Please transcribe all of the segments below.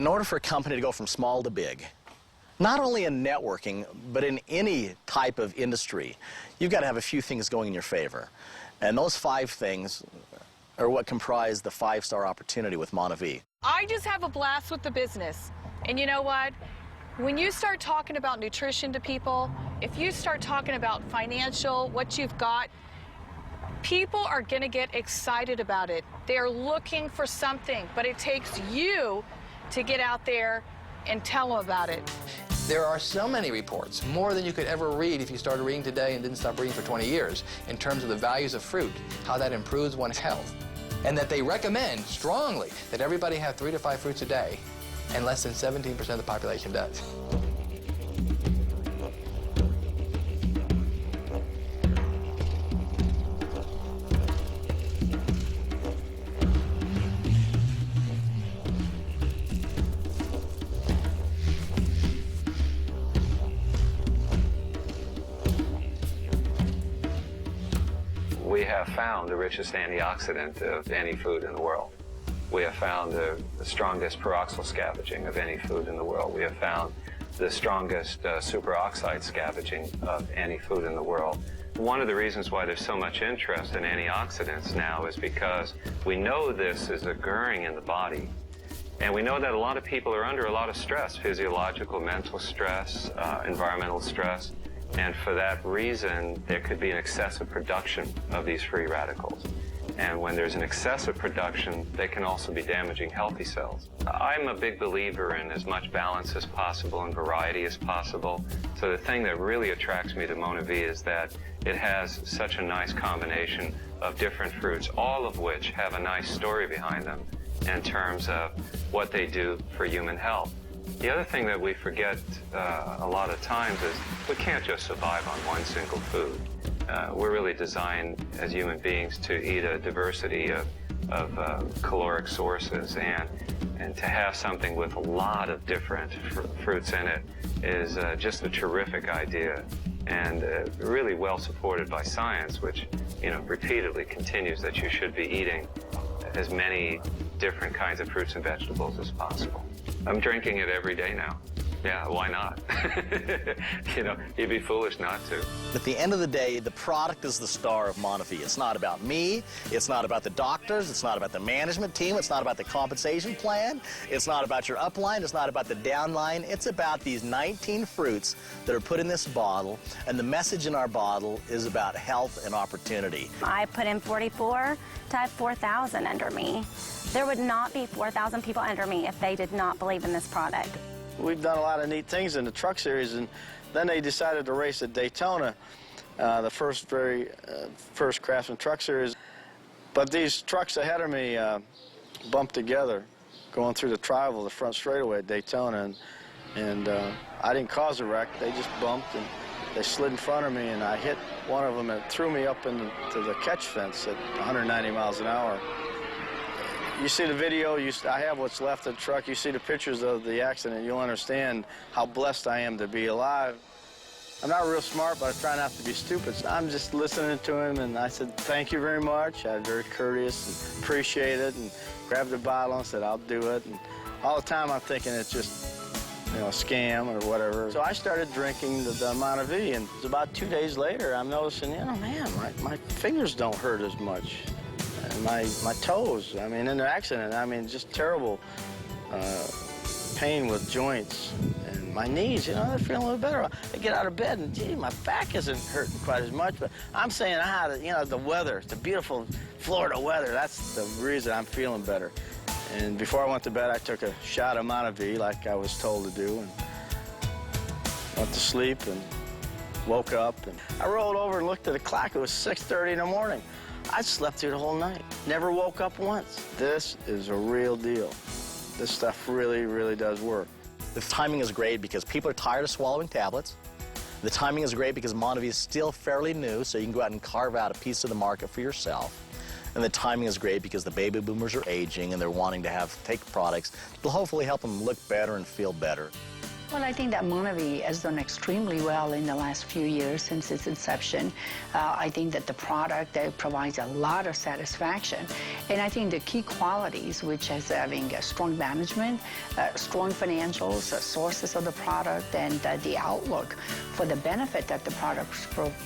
In order for a company to go from small to big, not only in networking, but in any type of industry, you've got to have a few things going in your favor. And those 5 things are what comprise the 5-star opportunity with MonaVie. I just have a blast with the business. And you know what? When you start talking about nutrition to people, if you start talking about financial, what you've got, people are going to get excited about it. They're looking for something, but it takes you to get out there and tell them about it. There are so many reports, more than you could ever read if you started reading today and didn't stop reading for 20 years, in terms of the values of fruit, how that improves one's health, and that they recommend strongly that everybody have 3 to 5 fruits a day, and less than 17% of the population does. We have found the richest antioxidant of any food in the world. We have found the strongest peroxyl scavenging of any food in the world. We have found the strongest superoxide scavenging of any food in the world. One of the reasons why there's so much interest in antioxidants now is because we know this is occurring in the body. And we know that a lot of people are under a lot of stress, physiological, mental stress, environmental stress. And for that reason, there could be an excessive production of these free radicals. And when there's an excessive production, they can also be damaging healthy cells. I'm a big believer in as much balance as possible and variety as possible. So the thing that really attracts me to MonaVie is that it has such a nice combination of different fruits, all of which have a nice story behind them in terms of what they do for human health. The other thing that we forget a lot of times is we can't just survive on one single food. We're really designed as human beings to eat a diversity of caloric sources, and to have something with a lot of different fruits in it is just a terrific idea, and really well supported by science, which repeatedly continues that you should be eating as many different kinds of fruits and vegetables as possible. I'm drinking it every day now. Yeah, why not? You'd be foolish not to. At the end of the day, the product is the star of MonaVie. It's not about me. It's not about the doctors. It's not about the management team. It's not about the compensation plan. It's not about your upline. It's not about the downline. It's about these 19 fruits that are put in this bottle, and the message in our bottle is about health and opportunity. I put in 44 to have 4,000 under me. There would not be 4,000 people under me if they did not believe in this product. We've done a lot of neat things in the truck series, and then they decided to race at Daytona, the first Craftsman Truck Series. But these trucks ahead of me bumped together going through the Triangle, the front straightaway at Daytona, and I didn't cause a wreck. They just bumped, and they slid in front of me, and I hit one of them and threw me up into the catch fence at 190 miles an hour. You see the video, I have what's left of the truck, you see the pictures of the accident, you'll understand how blessed I am to be alive. I'm not real smart, but I try not to be stupid. So I'm just listening to him, and I said, thank you very much. I was very courteous and appreciate it, and grabbed the bottle and said, I'll do it. And all the time I'm thinking it's just, a scam or whatever. So I started drinking the MonaVie, and about 2 days later, I'm noticing, man, my fingers don't hurt as much. And my toes, in the accident, just terrible pain with joints. And my knees, they're feeling a little better. I get out of bed and, gee, my back isn't hurting quite as much, but I'm saying, the weather, the beautiful Florida weather, that's the reason I'm feeling better. And before I went to bed, I took a shot of MonaVie like I was told to do, and went to sleep and woke up. And I rolled over and looked at the clock. It was 6:30 in the morning. I slept through the whole night. Never woke up once. This is a real deal. This stuff really, really does work. The timing is great because people are tired of swallowing tablets. The timing is great because MonaVie is still fairly new, so you can go out and carve out a piece of the market for yourself. And the timing is great because the baby boomers are aging and they're wanting to take products that'll hopefully help them look better and feel better. Well, I think that MonaVie has done extremely well in the last few years since its inception. I think that the product provides a lot of satisfaction. And I think the key qualities, which is having a strong management, strong financials, sources of the product, and the outlook for the benefit that the product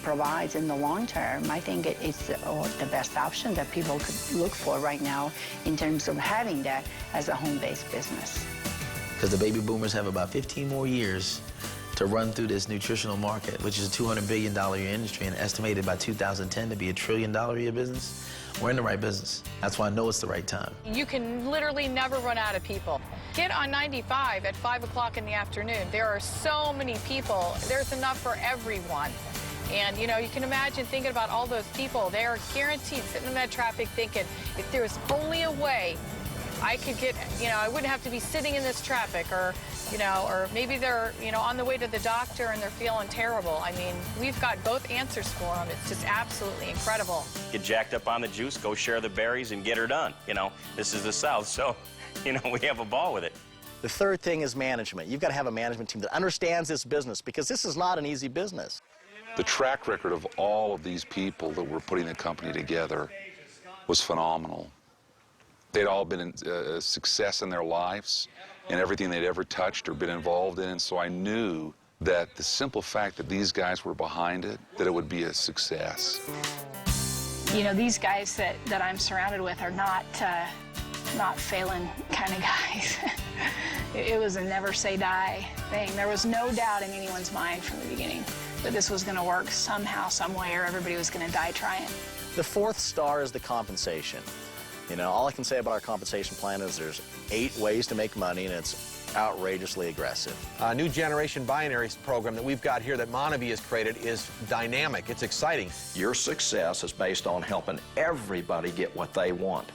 provides in the long term, I think it's the best option that people could look for right now in terms of having that as a home-based business. Because the baby boomers have about 15 more years to run through this nutritional market, which is a $200 billion a year industry and estimated by 2010 to be $1 trillion a year business. We're in the right business. That's why I know it's the right time. You can literally never run out of people. Get on 95 at 5 o'clock in the afternoon. There are so many people. There's enough for everyone. And, you know, you can imagine thinking about all those people. They are guaranteed sitting in that traffic thinking, if there was only a way I could get, you know, I wouldn't have to be sitting in this traffic, or, you know, or maybe they're, you know, on the way to the doctor and they're feeling terrible. I mean, we've got both answers for them. It's just absolutely incredible. Get jacked up on the juice, go share the berries, and get her done. You know, this is the South, so, you know, we have a ball with it. The third thing is management. You've got to have a management team that understands this business, because this is not an easy business. The track record of all of these people that were putting the company together was phenomenal. They'd all been a success in their lives in everything they'd ever touched or been involved in, and so I knew that the simple fact that these guys were behind it, that it would be a success. You know, these guys that I'm surrounded with are not failing kind of guys. It was a never say die thing. There was no doubt in anyone's mind from the beginning that this was going to work somehow, some way, or everybody was going to die trying. The fourth star is the compensation. You know, all I can say about our compensation plan is there's 8 ways to make money, and it's outrageously aggressive. A new generation binaries program that we've got here that MonaVie has created is dynamic. It's exciting. Your success is based on helping everybody get what they want.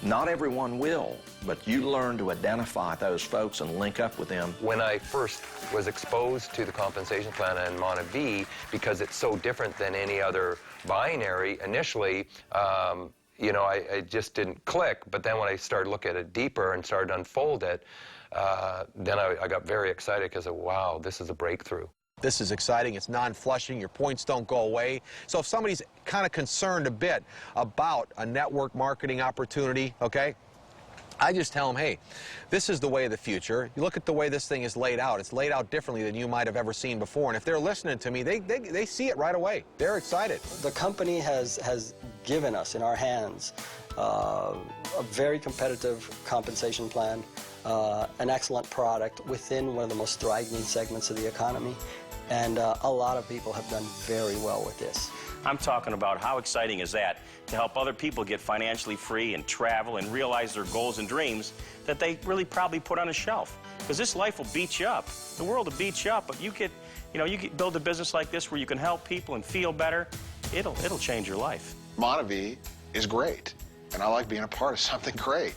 Not everyone will, but you learn to identify those folks and link up with them. When I first was exposed to the compensation plan and MonaVie, because it's so different than any other binary initially, you know, I just didn't click. But then when I started looking at it deeper and started to unfold it, then I got very excited because, wow, this is a breakthrough. This is exciting. It's non-flushing. Your points don't go away. So if somebody's kind of concerned a bit about a network marketing opportunity, okay, I just tell them, hey, this is the way of the future. You look at the way this thing is laid out. It's laid out differently than you might have ever seen before. And if they're listening to me, they see it right away. They're excited. The company has given us in our hands a very competitive compensation plan, an excellent product within one of the most thriving segments of the economy. And a lot of people have done very well with this. I'm talking about how exciting is that to help other people get financially free and travel and realize their goals and dreams that they really probably put on a shelf. Because this life will beat you up. The world will beat you up, but you could build a business like this where you can help people and feel better. It'll change your life. MonaVie is great, and I like being a part of something great.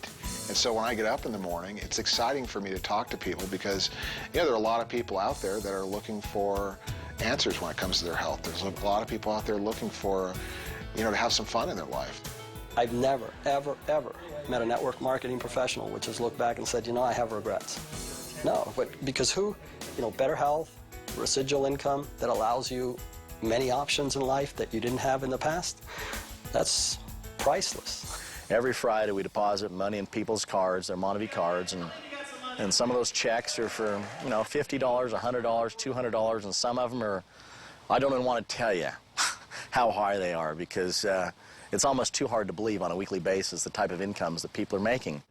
And so when I get up in the morning, it's exciting for me to talk to people because, you know, there are a lot of people out there that are looking for answers when it comes to their health. There's a lot of people out there looking for, you know, to have some fun in their life. I've never, ever, ever met a network marketing professional which has looked back and said, you know, I have regrets. No, but because who? You know, better health, residual income that allows you many options in life that you didn't have in the past, that's priceless. Every Friday we deposit money in people's cards, their MonaVie cards, and some of those checks are for, you know, $50, $100, $200, and some of them are, I don't even want to tell you how high they are because it's almost too hard to believe on a weekly basis the type of incomes that people are making.